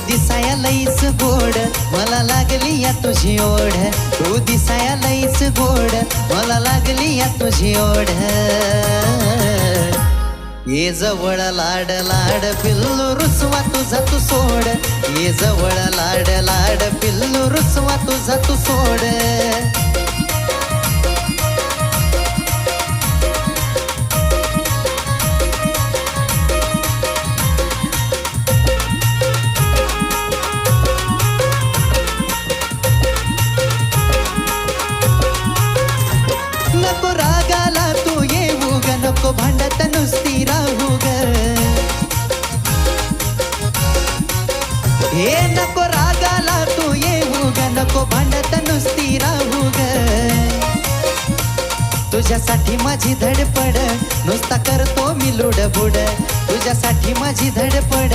दिसाया लईच गोड मला लागली या तुझी ओढ तू दिसाया लईच गोड मला लागली या तुझी ओढ ये जवळ लाड लाड पिल्लू रुसवा तुझा तू सोड ये जवळ लाड लाड पिल्लू रुसवा तुझा तू सोड नको रागाला तू येऊ ग नको भांडत नुसती राहू ग हे नको रागाला तू येऊ ग नको भांडत नुसती राहू ग तुझ्यासाठी माझी धडपड नुसता करतो मी लुडबुड तुझ्यासाठी माझी धडपड